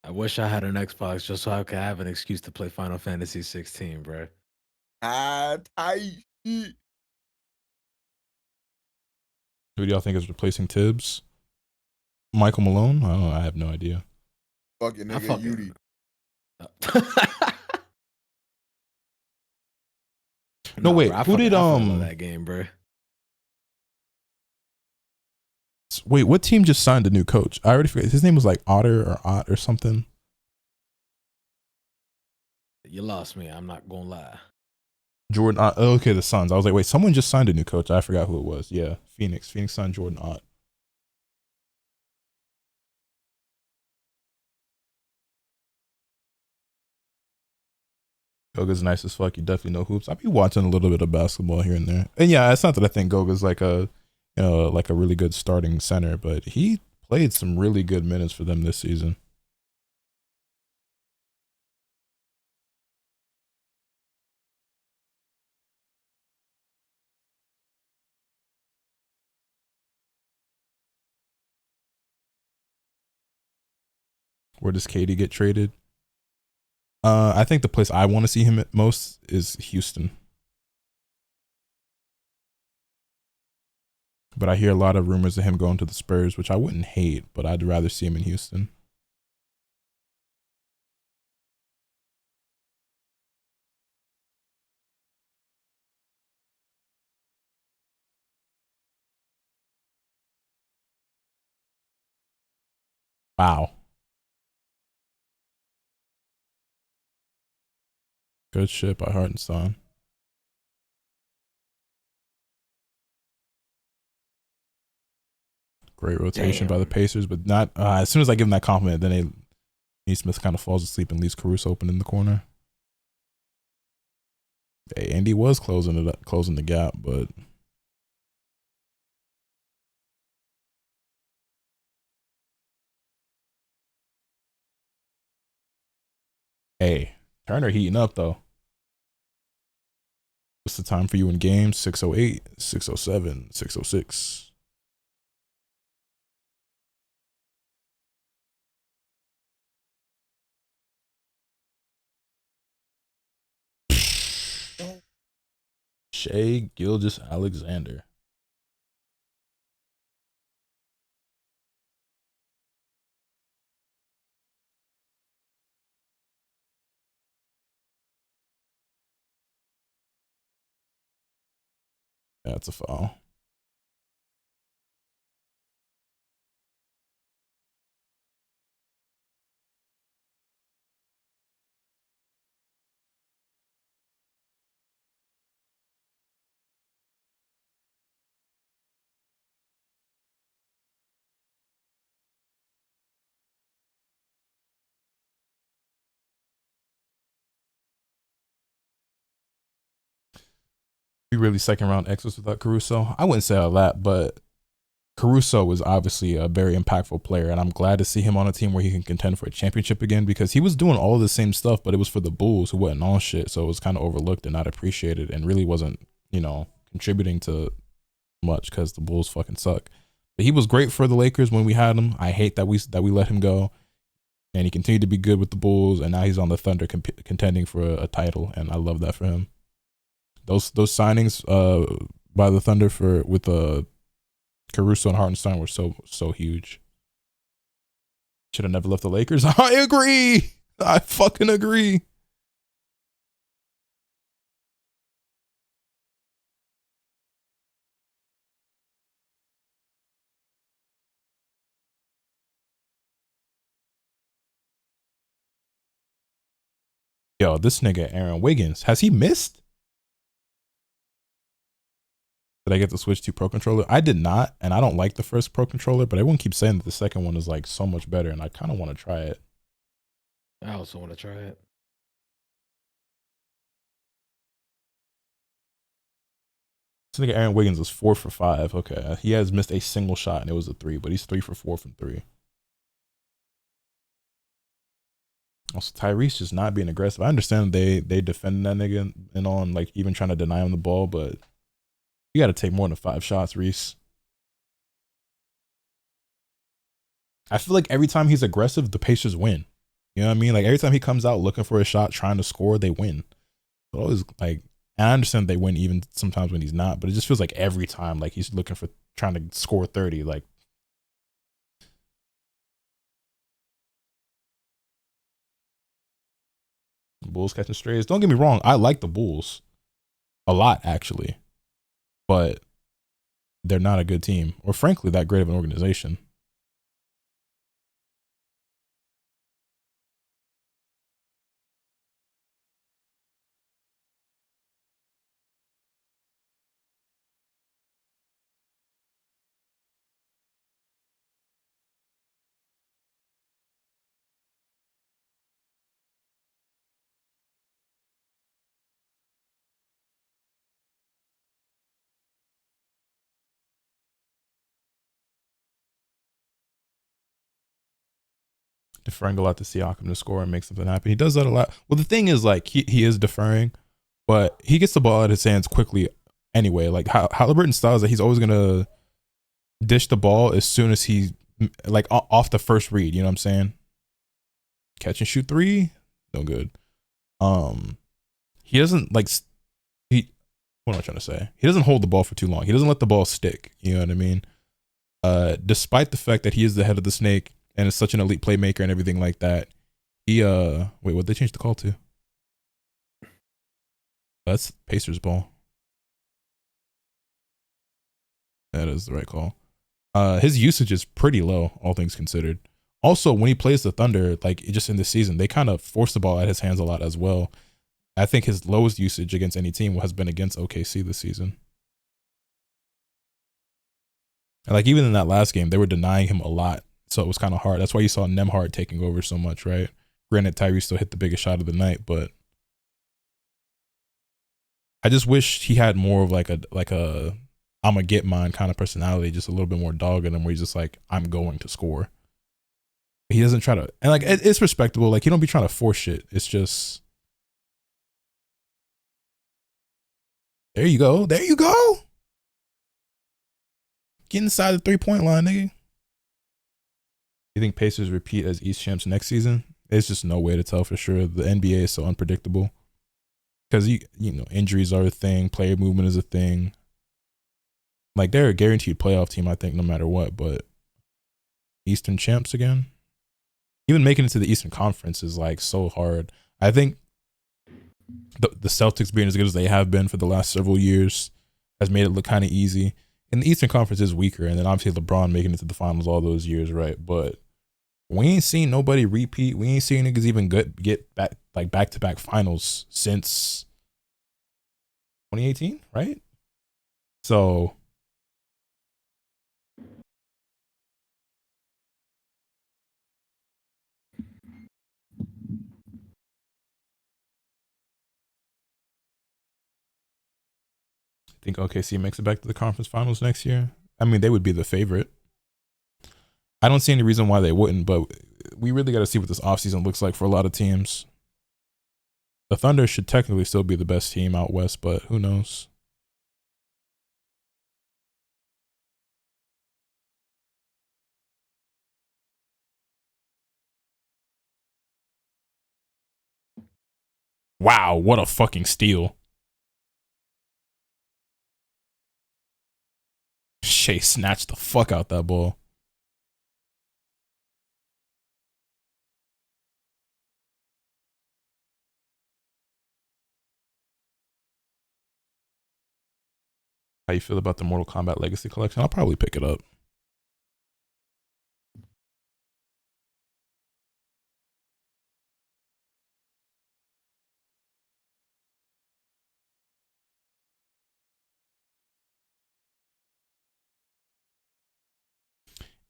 I wish I had an Xbox just so I could have an excuse to play Final Fantasy 16, bro. tight. Who do y'all think is replacing Tibbs? Michael Malone? I don't know. I have no idea. Fucking I nigga, fucking- Yudi. No, wait, bro, I who did, fucking love that game, bro? Wait, what team just signed a new coach? I already forget. His name was like Otter or Ott or something. You lost me. I'm not gonna lie. Jordan Ott. Oh, okay, the Suns. I was like, wait, someone just signed a new coach. I forgot who it was. Yeah, Phoenix. Phoenix signed Jordan Ott. Goga's nice as fuck. You definitely know hoops. I be watching a little bit of basketball here and there. And yeah, it's not that I think Goga's like a, you know, like a really good starting center, but he played some really good minutes for them this season. Where does KD get traded? I think the place I want to see him at most is Houston. But I hear a lot of rumors of him going to the Spurs, which I wouldn't hate, but I'd rather see him in Houston. Wow. Good shit by Hartenstein. Great rotation by the Pacers, but not as soon as I give him that compliment, then Neesmith kind of falls asleep and leaves Caruso open in the corner. Hey, Andy was closing the gap, but hey, Turner heating up though. What's the time for you in games? 6:08, 6:07, 6:06. Shea Gilgeous-Alexander. That's a foul. Be really second round exits without Caruso. I wouldn't say all that, but Caruso was obviously a very impactful player, and I'm glad to see him on a team where he can contend for a championship again, because he was doing all of the same stuff, but it was for the Bulls, who wasn't on shit, so it was kind of overlooked and not appreciated, and really wasn't, you know, contributing to much because the Bulls fucking suck. But he was great for the Lakers when we had him. I hate that we let him go, and he continued to be good with the Bulls, and now he's on the Thunder contending for a title, and I love that for him. Those signings by the Thunder with Caruso and Hartenstein were so huge. Should have never left the Lakers. I agree. I fucking agree. Yo, this nigga Aaron Wiggins, has he missed? Did I get to switch to Pro Controller? I did not, and I don't like the first Pro Controller, but everyone keeps saying that the second one is like so much better, and I kind of want to try it. I also want to try it. This nigga Aaron Wiggins was 4 for 5. Okay, he has missed a single shot, and it was a 3, but he's 3 for 4 from 3. Also, Tyrese just not being aggressive. I understand they defending that nigga and on, like, even trying to deny him the ball, but you got to take more than 5 shots, Reese. I feel like every time he's aggressive, the Pacers win. You know what I mean? Like, every time he comes out looking for a shot, trying to score, they win. But always, like, and I understand they win even sometimes when he's not, but it just feels like every time, like, he's looking for trying to score 30, like. Bulls catching strays. Don't get me wrong, I like the Bulls a lot, actually, but they're not a good team, or frankly, that great of an organization. deferring a lot to Siakam to score and make something happen. He does that a lot. Well, the thing is, like, he is deferring, but he gets the ball out of his hands quickly anyway. Like, Halliburton's style is that he's always going to dish the ball as soon as he's, like, off the first read. You know what I'm saying? Catch and shoot three, no good. He doesn't, like, what am I trying to say? He doesn't hold the ball for too long. He doesn't let the ball stick. You know what I mean? Despite the fact that he is the head of the snake and is such an elite playmaker and everything like that, he wait, what they changed the call to? That's Pacers ball. That is the right call. His usage is pretty low, all things considered. Also, when he plays the Thunder, like just in this season, they kind of force the ball at his hands a lot as well. I think his lowest usage against any team has been against OKC this season. And like even in that last game, they were denying him a lot. So it was kind of hard. That's why you saw Nembhard taking over so much, right? Granted, Tyrese still hit the biggest shot of the night, but I just wish he had more of like a I'm gonna get mine kind of personality, just a little bit more dog in him where he's just like, I'm going to score. He doesn't try to, and like it's respectable. Like he don't be trying to force shit. It's just, there you go. There you go. Get inside the 3-point line, nigga. You think Pacers repeat as East champs next season? There's just no way to tell for sure. The NBA is so unpredictable because you know injuries are a thing, player movement is a thing. Like they're a guaranteed playoff team, I think, no matter what. But Eastern champs again, even making it to the Eastern Conference is like so hard. I think the Celtics being as good as they have been for the last several years has made it look kind of easy. And the Eastern Conference is weaker, and then obviously LeBron making it to the finals all those years, right? But we ain't seen nobody repeat. We ain't seen niggas even get back like back-to-back finals since 2018, right? So I think OKC makes it back to the conference finals next year. I mean, they would be the favorite. I don't see any reason why they wouldn't, but we really got to see what this offseason looks like for a lot of teams. The Thunder should technically still be the best team out west, but who knows? Wow, what a fucking steal. Shea snatched the fuck out that ball. How you feel about the Mortal Kombat Legacy Collection? I'll probably pick it up.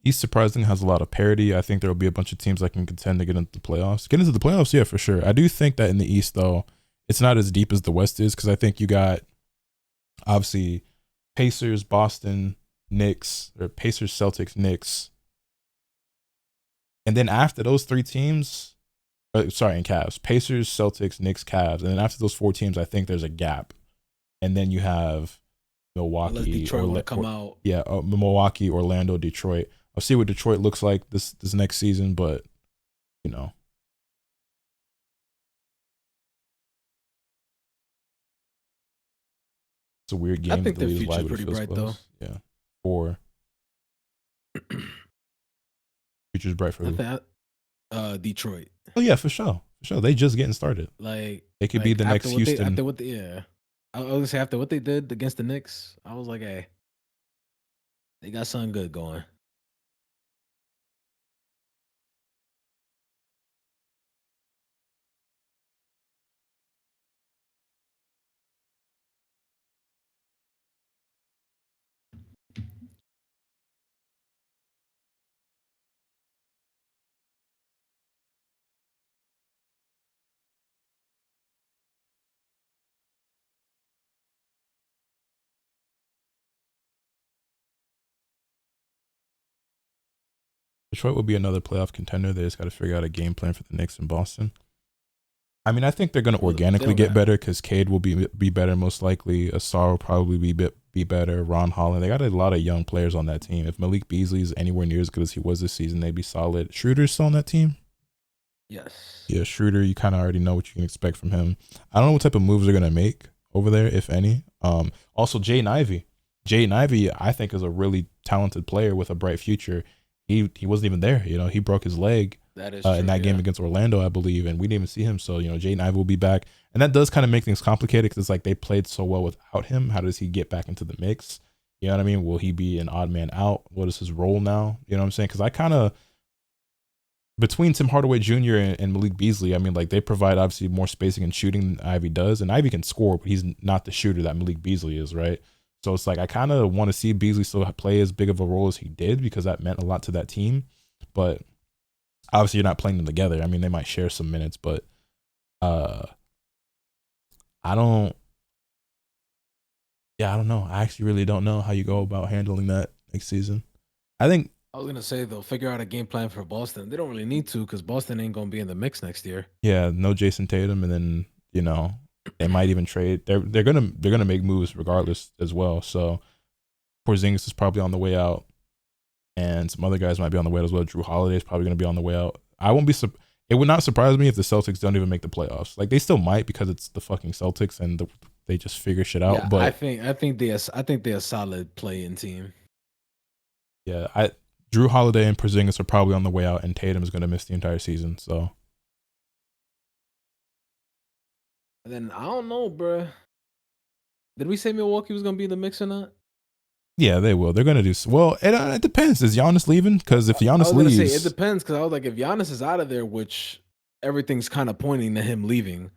East surprisingly has a lot of parity. I think there will be a bunch of teams that can contend to get into the playoffs. Get into the playoffs, yeah, for sure. I do think that in the East, though, it's not as deep as the West is because I think you got obviously Pacers, Boston, Knicks, or Pacers, Celtics, Knicks. And then after those three teams, and Cavs, Pacers, Celtics, Knicks, Cavs. And then after those four teams, I think there's a gap. And then you have Milwaukee, come out. Yeah, Milwaukee, Orlando, Detroit. I'll see what Detroit looks like this next season, but you know. It's a weird game. I think the their league is future's wide, but it pretty feels bright close. Yeah. For future's bright for who? Detroit. Oh yeah, for sure. For sure. They just getting started. Like They could be the next Houston. After what I was gonna say after what they did against the Knicks, I was like, hey, they got something good going. Detroit will be another playoff contender. They just got to figure out a game plan for the Knicks in Boston. I mean, I think they're going to organically get better because Cade will be better most likely. Asar will probably be better. Ron Holland. They got a lot of young players on that team. If Malik Beasley is anywhere near as good as he was this season, they'd be solid. Schroeder's still on that team? Yes. Yeah, Schroeder, you kind of already know what you can expect from him. I don't know what type of moves they're going to make over there, if any. Also, Jaden Ivey. Jaden Ivey, I think, is a really talented player with a bright future. He wasn't even there. You know, he broke his leg in that game against Orlando, I believe, and we didn't even see him. So, you know, Jaden Ivey will be back. And that does kind of make things complicated because it's like they played so well without him. How does he get back into the mix? You know what I mean? Will he be an odd man out? What is his role now? You know what I'm saying? Because I kind of, between Tim Hardaway Jr. and Malik Beasley, I mean, like they provide obviously more spacing and shooting than Ivy does. And Ivy can score, but he's not the shooter that Malik Beasley is, right? So it's like I kind of want to see Beasley still play as big of a role as he did because that meant a lot to that team. But obviously you're not playing them together. I mean, they might share some minutes, but I don't know. I actually really don't know how you go about handling that next season. I was gonna say they'll figure out a game plan for Boston. They don't really need to because Boston ain't gonna be in the mix next year. Yeah, no Jason Tatum, and then you know they might even trade. They're gonna make moves regardless as well. So Porzingis is probably on the way out, and some other guys might be on the way out as well. Drew Holiday is probably gonna be on the way out. It would not surprise me if the Celtics don't even make the playoffs. Like they still might because it's the fucking Celtics and they just figure shit out. Yeah, but I think they're a solid play-in team. Yeah, Drew Holiday and Porzingis are probably on the way out, and Tatum is going to miss the entire season. So, and then I don't know, bro. Did we say Milwaukee was going to be in the mix or not? Yeah, they will. They're going to do well. It depends. Is Giannis leaving? Because if Giannis leaves, it depends. Because I was like, if Giannis is out of there, which everything's kind of pointing to him leaving,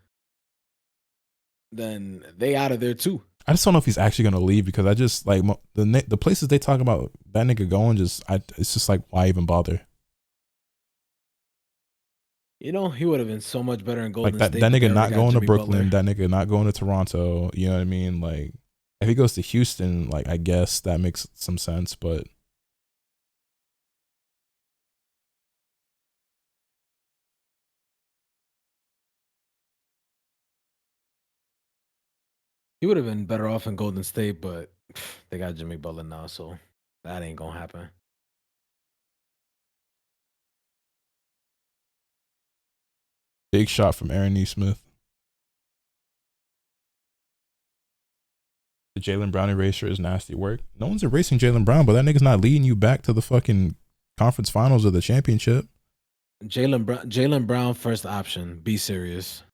then they out of there too. I just don't know if he's actually going to leave because I just like the places they talk about that nigga going. It's just like why even bother? You know, he would have been so much better in Golden State. That nigga not going to Brooklyn. That nigga not going to Toronto. You know what I mean? Like if he goes to Houston, like I guess that makes some sense, but. He would have been better off in Golden State, but they got Jimmy Butler now, so that ain't gonna happen. Big shot from Aaron Nesmith. The Jaylen Brown erasure is nasty work. No one's erasing Jaylen Brown, but that nigga's not leading you back to the fucking conference finals or the championship. Jaylen Brown, first option. Be serious.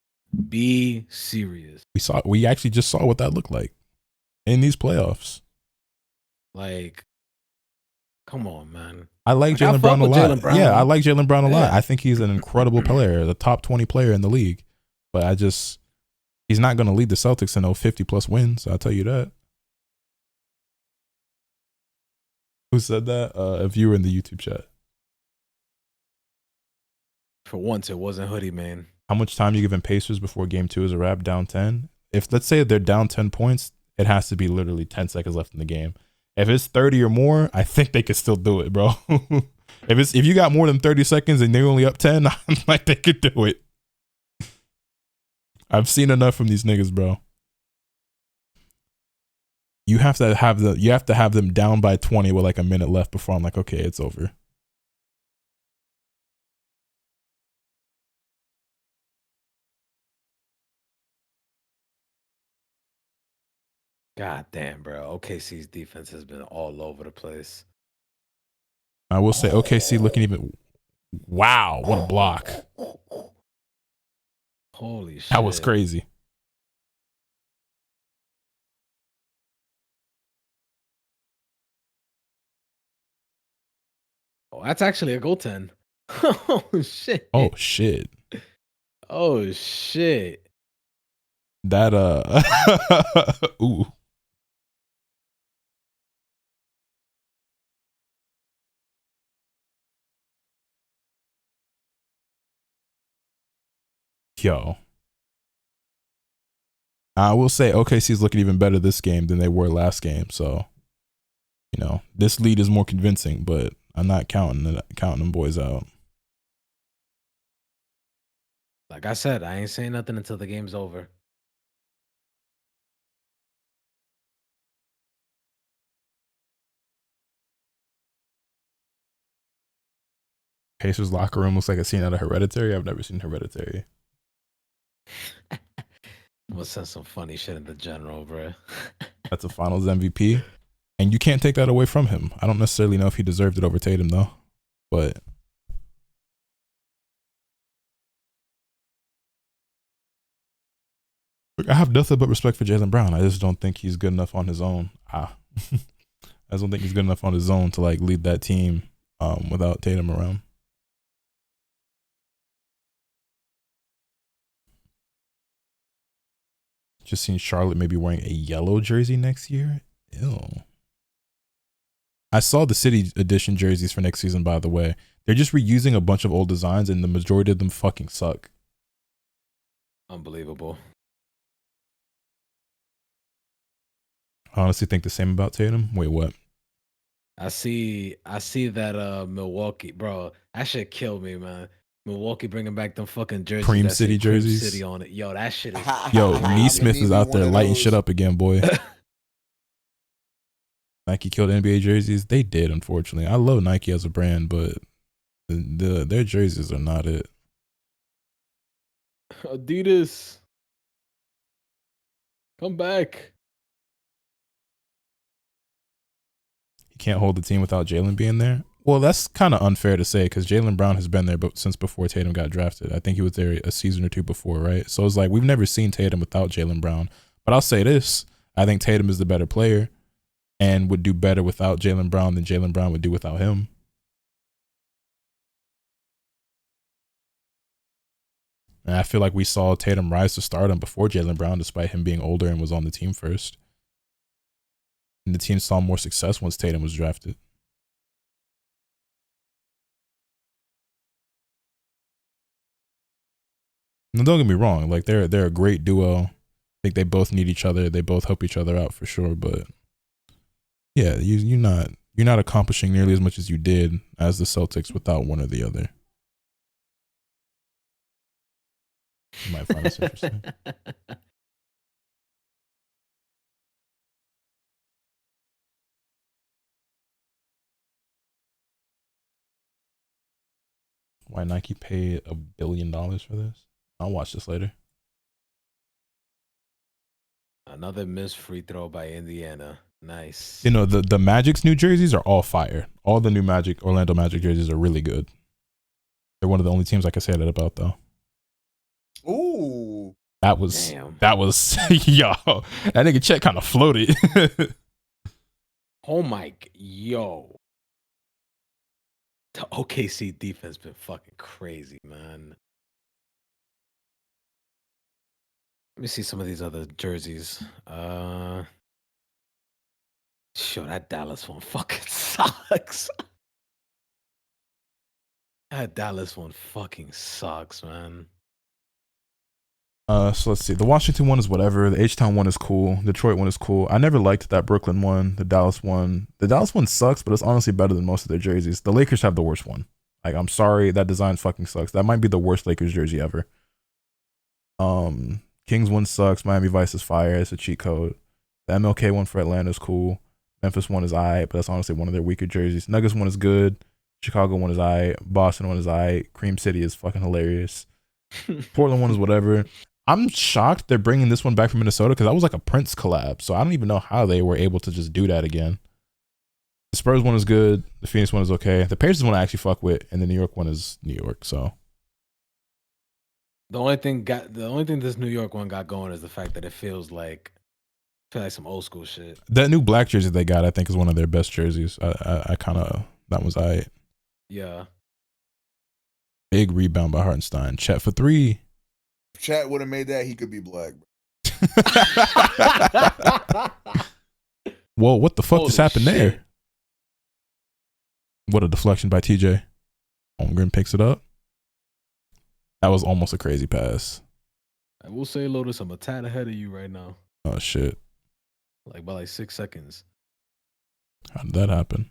Be serious. We actually just saw what that looked like in these playoffs. Like, come on, man. I like Jaylen Brown a lot. Yeah, I like Jaylen Brown a lot. I think he's an incredible player, the top 20 player in the league. But he's not going to lead the Celtics in 50 plus wins. I'll tell you that. Who said that? A viewer in the YouTube chat. For once, it wasn't Hoodie Man. How much time you giving Pacers before game 2 is a wrap down 10? If let's say they're down 10 points, it has to be literally 10 seconds left in the game. If it's 30 or more, I think they could still do it, bro. if you got more than 30 seconds and they're only up 10, I'm like they could do it. I've seen enough from these niggas, bro. You have to have them down by 20 with like a minute left before I'm like, okay, it's over. God damn, bro. OKC's defense has been all over the place. I will say OKC looking even. Wow, what a block. Holy shit. That was crazy. Oh, that's actually a goaltend. Oh, shit. Oh, shit. Oh, shit. That, ooh. Yo. I will say OKC's looking even better this game than they were last game. So, you know, this lead is more convincing, but I'm not counting them boys out. Like I said, I ain't saying nothing until the game's over. Pacers locker room looks like a scene out of Hereditary. I've never seen Hereditary. I'm gonna send some funny shit in the general, bro. That's a Finals MVP, and you can't take that away from him. I don't necessarily know if he deserved it over Tatum though, but I have nothing but respect for Jaylen Brown. I just don't think he's good enough on his own. I just don't think he's good enough on his own to like lead that team without Tatum around. Just seen Charlotte maybe wearing a yellow jersey next year. Ew. I saw the City Edition jerseys for next season, by the way. They're just reusing a bunch of old designs, and the majority of them fucking suck. Unbelievable. I honestly think the same about Tatum. Wait, what? I see that Milwaukee, bro. That shit killed me, man. Milwaukee bringing back them fucking jerseys. Cream that say City Cream jerseys. City on it. Yo, that shit is. Yo, I Neesmith is need out one there of lighting those. shit up again, boy. Nike killed NBA jerseys. They did, unfortunately. I love Nike as a brand, but their jerseys are not it. Adidas, come back. You can't hold the team without Jaylen being there. Well, that's kind of unfair to say because Jaylen Brown has been there since before Tatum got drafted. I think he was there a season or two before, right? So it's like we've never seen Tatum without Jaylen Brown. But I'll say this. I think Tatum is the better player and would do better without Jaylen Brown than Jaylen Brown would do without him. And I feel like we saw Tatum rise to stardom before Jaylen Brown, despite him being older and was on the team first. And the team saw more success once Tatum was drafted. Now, don't get me wrong, like they're a great duo. I think they both need each other. They both help each other out for sure. But yeah, you're not accomplishing nearly as much as you did as the Celtics without one or the other. You might find this interesting. Why Nike paid $1 billion for this? I'll watch this later. Another missed free throw by Indiana. Nice. You know, the Magic's new jerseys are all fire. All the new Orlando Magic jerseys are really good. They're one of the only teams I can say that about, though. Ooh. That was Damn. yo. That nigga Chet kind of floated. Oh my, yo. The OKC defense been fucking crazy, man. Let me see some of these other jerseys. Sure, that Dallas one fucking sucks. That Dallas one fucking sucks, man. So let's see. The Washington one is whatever. The H-Town one is cool. Detroit one is cool. I never liked that Brooklyn one. The Dallas one. The Dallas one sucks, but it's honestly better than most of their jerseys. The Lakers have the worst one. Like, I'm sorry, that design fucking sucks. That might be the worst Lakers jersey ever. Kings one sucks. Miami Vice is fire. It's a cheat code. The MLK one for Atlanta is cool. Memphis one is aight, but that's honestly one of their weaker jerseys. Nuggets one is good. Chicago one is aight. Boston one is aight. Cream City is fucking hilarious. Portland one is whatever. I'm shocked they're bringing this one back from Minnesota because that was like a Prince collab. So I don't even know how they were able to just do that again. The Spurs one is good. The Phoenix one is okay. The Pacers one I actually fuck with, and the New York one is New York. So The only thing this New York one got going is the fact that it feels like some old school shit. that new black jersey they got, I think, is one of their best jerseys. I kind of, that was aight. Yeah. Big rebound by Hartenstein. Chet for 3. If Chat would have made that, he could be black. Whoa, what the fuck Holy just happened shit. there? What a deflection by TJ. Holmgren picks it up. That was almost a crazy pass. I will say, Lotus, I'm a tad ahead of you right now. Oh, shit. Like by 6 seconds. How did that happen?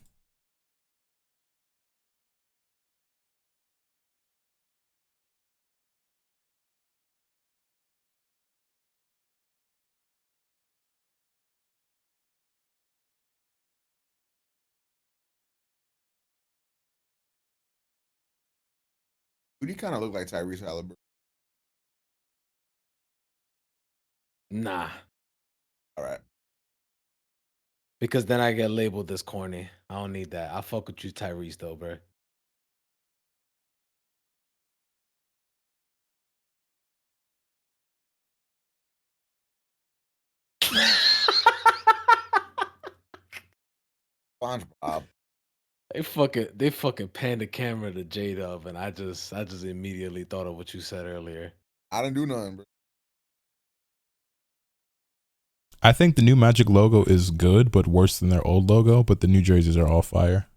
Dude, he kind of look like Tyrese Halliburton. Nah, All right. because then I get labeled this corny. I don't need that. I fuck with you, Tyrese, though, bro. SpongeBob. They fucking panned the camera to J Dub, and I just immediately thought of what you said earlier. I didn't do nothing, bro. I think the new Magic logo is good, but worse than their old logo. But the new jerseys are all fire.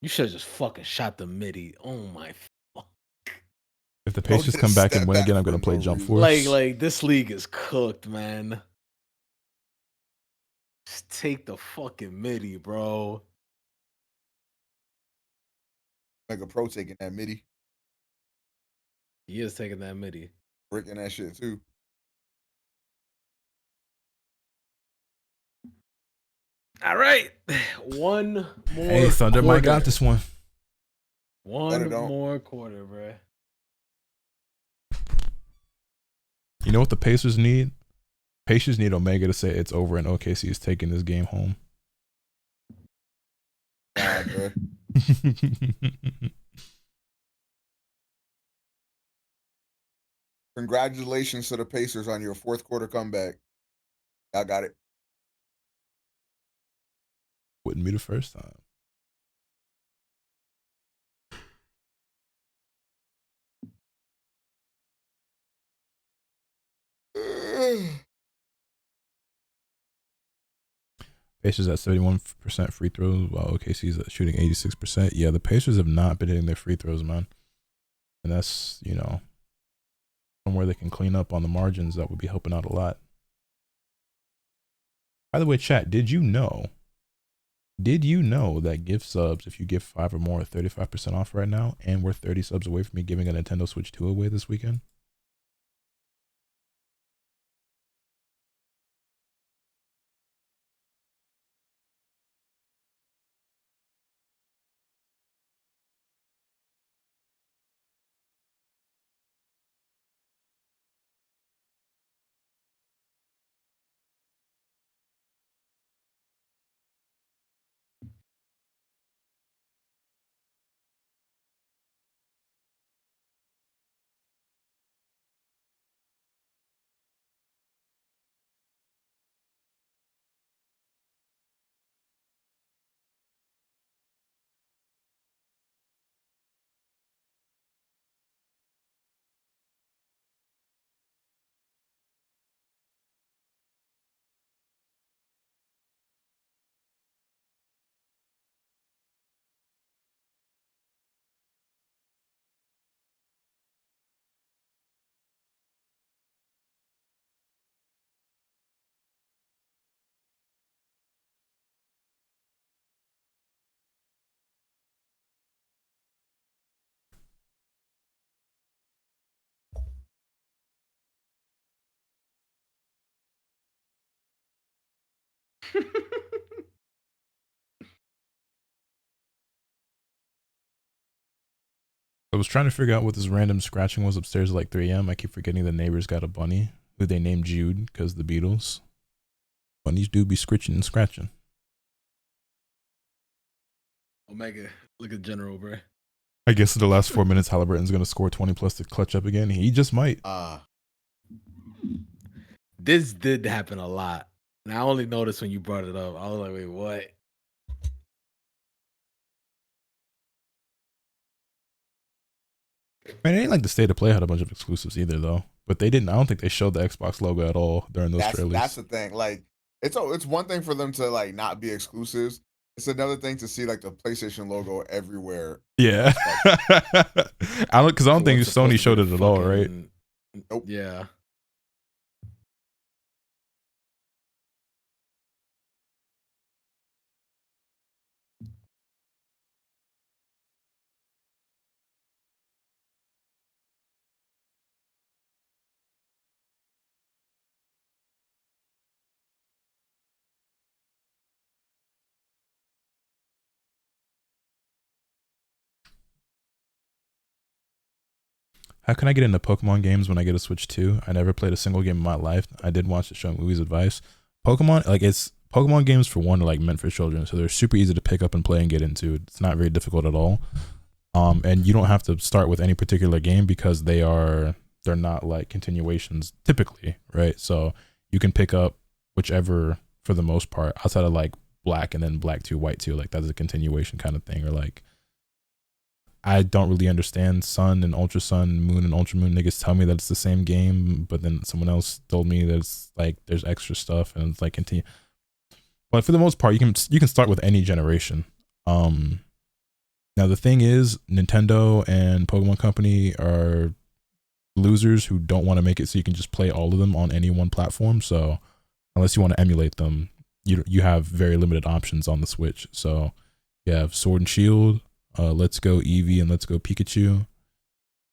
You should have just fucking shot the midi. Oh my. If the Bro, Pacers just come back and step win back again, I'm for gonna play no Jump reason. Force. Like this league is cooked, man. Just take the fucking midi, bro. Like a pro taking that midi, He is taking that midi. breaking that shit too. All right, one more. Hey, Thunder might got quarter. this one. One don't. more quarter, bro. You know what the Pacers need? Pacers need Omega to say it's over and OKC is taking this game home. Nah, bro. Congratulations to the Pacers on your fourth quarter comeback. I got it. Wouldn't be the first time. Pacers at 71% free throws, while OKC's at shooting 86%. Yeah, the Pacers have not been hitting their free throws, man. And that's, you know, somewhere they can clean up on the margins. That would be helping out a lot. By the way, chat, did you know that gift subs, if you give 5 or more, are 35% off right now? And we're 30 subs away from me giving a Nintendo Switch 2 away this weekend? I was trying to figure out what this random scratching was upstairs at like 3 a.m. I keep forgetting the neighbors got a bunny who they named Jude because the Beatles. Bunnies do be scritching and scratching. Omega, look at General, bro. I guess in the last 4 minutes, Halliburton's going to score 20 plus to clutch up again. He just might. This did happen a lot. And I only noticed when you brought it up. I was like, wait, what? Man, it ain't like the State of Play had a bunch of exclusives either, though. But they didn't. I don't think they showed the Xbox logo at all during those trailers. That's the thing. Like, it's one thing for them to like not be exclusives. It's another thing to see like the PlayStation logo everywhere. Yeah, I don't think Sony showed it at all, right? Nope. Yeah. How can I get into Pokemon games when I get a Switch 2? I never played a single game in my life. I did watch the show Movie's Advice. Pokemon, like it's Pokemon games for one are like meant for children, so they're super easy to pick up and play and get into. It's not very difficult at all. And you don't have to start with any particular game because they're not like continuations typically, right? So you can pick up whichever for the most part, outside of like Black and then Black 2, White 2, like that's a continuation kind of thing, or like I don't really understand Sun and Ultra Sun, Moon and Ultra Moon. Niggas tell me that it's the same game, but then someone else told me that it's like there's extra stuff and it's like continue. But for the most part, you can start with any generation. Now the thing is, Nintendo and Pokemon Company are losers who don't want to make it so you can just play all of them on any one platform. So unless you want to emulate them, you have very limited options on the Switch. So you have Sword and Shield, Let's Go Eevee, and Let's Go Pikachu.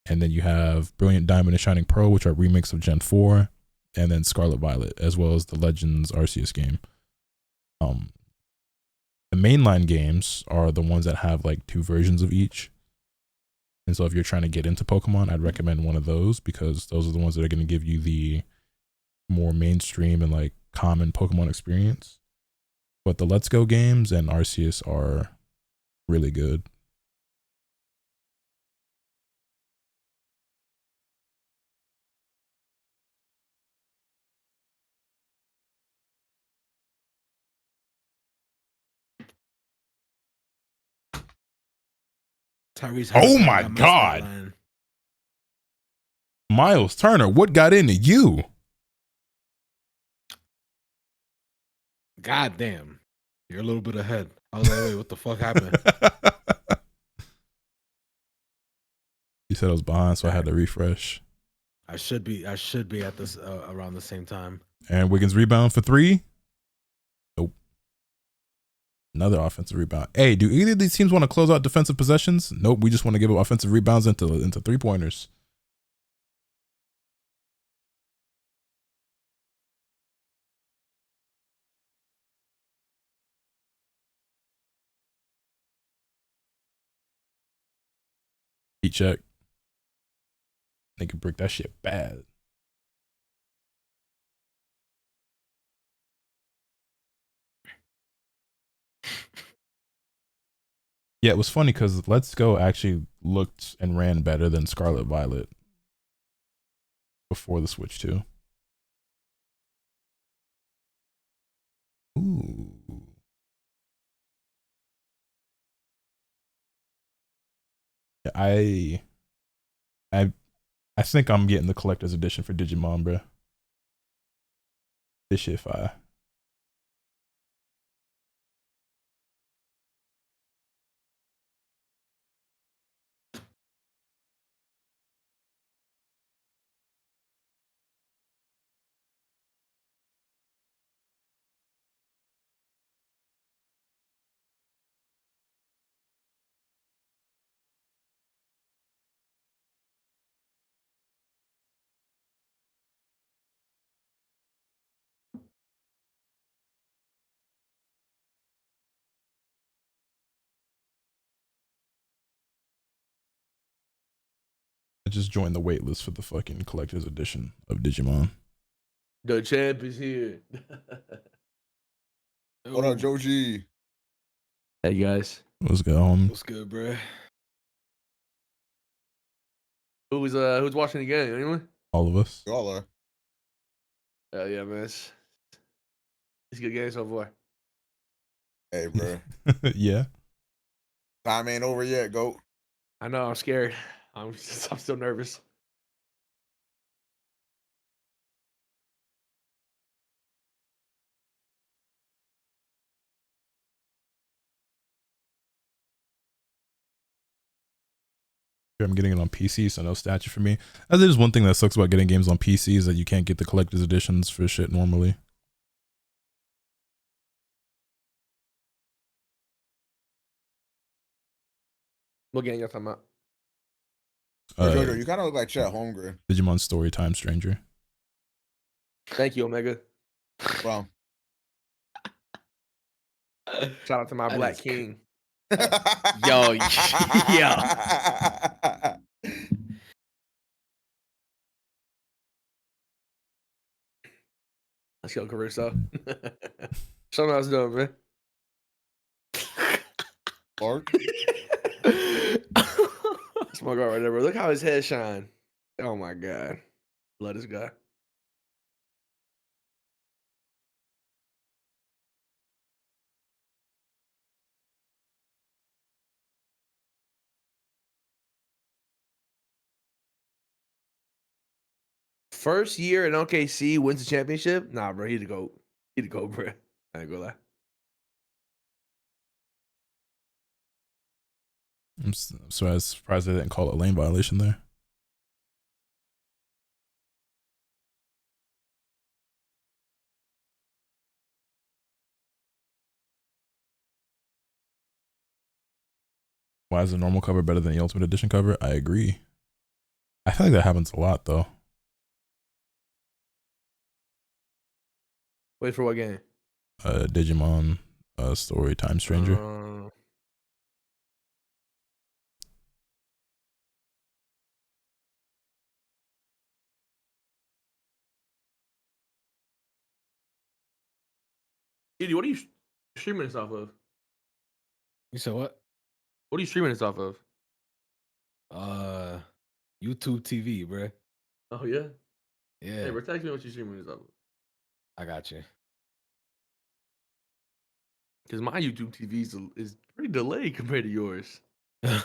And then you have Brilliant Diamond and Shining Pearl, which are remakes of Gen 4, and then Scarlet Violet, as well as the Legends Arceus game. The mainline games are the ones that have like 2 versions of each. And so if you're trying to get into Pokemon, I'd recommend one of those because those are the ones that are going to give you the more mainstream and like common Pokemon experience. But the Let's Go games and Arceus are really good. Tyrese Oh Halliburton my got God. line. Miles Turner, what got into you? God damn. You're a little bit ahead. I was like, wait, what the fuck happened? You said I was behind, so I had to refresh. I should be at this around the same time. And Wiggins rebound for 3. Nope. Another offensive rebound. Hey, do either of these teams want to close out defensive possessions? Nope. We just want to give up offensive rebounds into 3-pointers. Heat check. They can break that shit bad. Yeah, it was funny because Let's Go actually looked and ran better than Scarlet Violet before the Switch 2. Ooh. I think I'm getting the collector's edition for Digimon, bro. This shit fire. I just joined the waitlist for the fucking collector's edition of Digimon. The champ is here. What up, Joe G? Hey guys, What's going? What's good, bro? who's watching the game? Anyone? All of us. Y'all are. Hell yeah, man. It's a good game so far. Hey, bro. Yeah. Time ain't over yet, goat. I know. I'm scared. I'm still nervous. I'm getting it on PC, so no statue for me. That's just one thing that sucks about getting games on PC is that you can't get the collector's editions for shit normally. What game y'all talking about? Hey, Jojo, you kind of look like Chet Holmgren. Digimon Storytime Stranger. Thank you, Omega. Wow. Shout out to my That Black is King. Yo, Let's go, Caruso. Show me how it's doing, man. Clark. That's my guy right there, bro. Look how his head shine. Oh my god. Love this guy. First year in OKC wins the championship. Nah, bro, he the GOAT. He the GOAT, bro. I ain't gonna lie. I'm surprised they didn't call it a lane violation there. Why is the normal cover better than the Ultimate Edition cover? I agree. I feel like that happens a lot though. Wait for what game? Digimon story Time Stranger. Edie, what are you streaming this off of? You said what? What are you streaming this off of? YouTube TV, bruh. Oh yeah. Yeah, Hey, bro, text me what you streaming this off of. I got you. Because my YouTube TV is pretty delayed compared to yours. And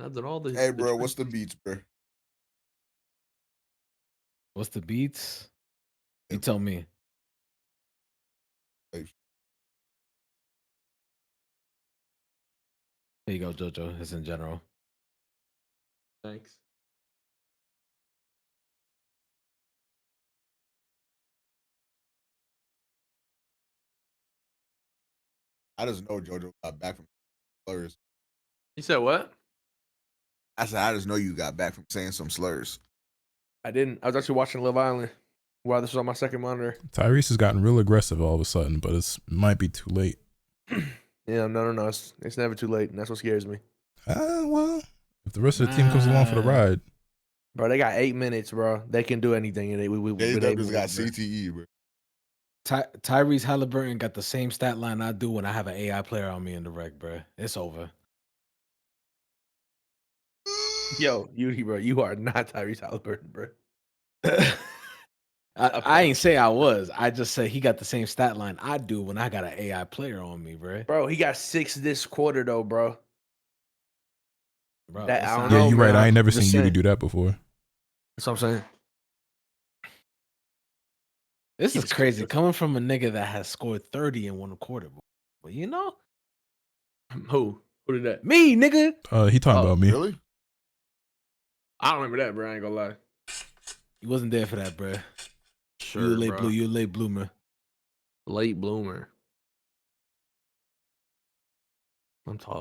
I've done all the. Hey, bro, what's the beats, bro? What's the beats? You tell me. Hey. There you go, JoJo. It's in general. Thanks. I just know JoJo got back from slurs. You said what? I said I just know you got back from saying some slurs. I didn't. I was actually watching Love Island while this was on my second monitor. Tyrese has gotten real aggressive all of a sudden, but it might be too late. Yeah, no. It's never too late, and that's what scares me. Well, if the rest of the team comes along for the ride. Bro, they got 8 minutes, bro. They can do anything. And They just got CTE, bro. Tyrese Halliburton got the same stat line I do when I have an AI player on me in the rec, bro. It's over. Yo, you are not Tyrese Halliburton, bro. I ain't say I was. I just said he got the same stat line I do when I got an AI player on me, bro. Bro, he got 6 this quarter though, bro. Bro, That, I don't Yeah, know, you're right. man. I ain't never Just seen you saying. do that before. That's what I'm saying. This is crazy coming from a nigga that has scored 30 in one quarter. But you know, Who did that? me, nigga. He talking about me. Really? I don't remember that, bro. I ain't gonna lie. You wasn't there for that, bro. Sure, You late bro. blue. You late bloomer. Late bloomer. I'm tall.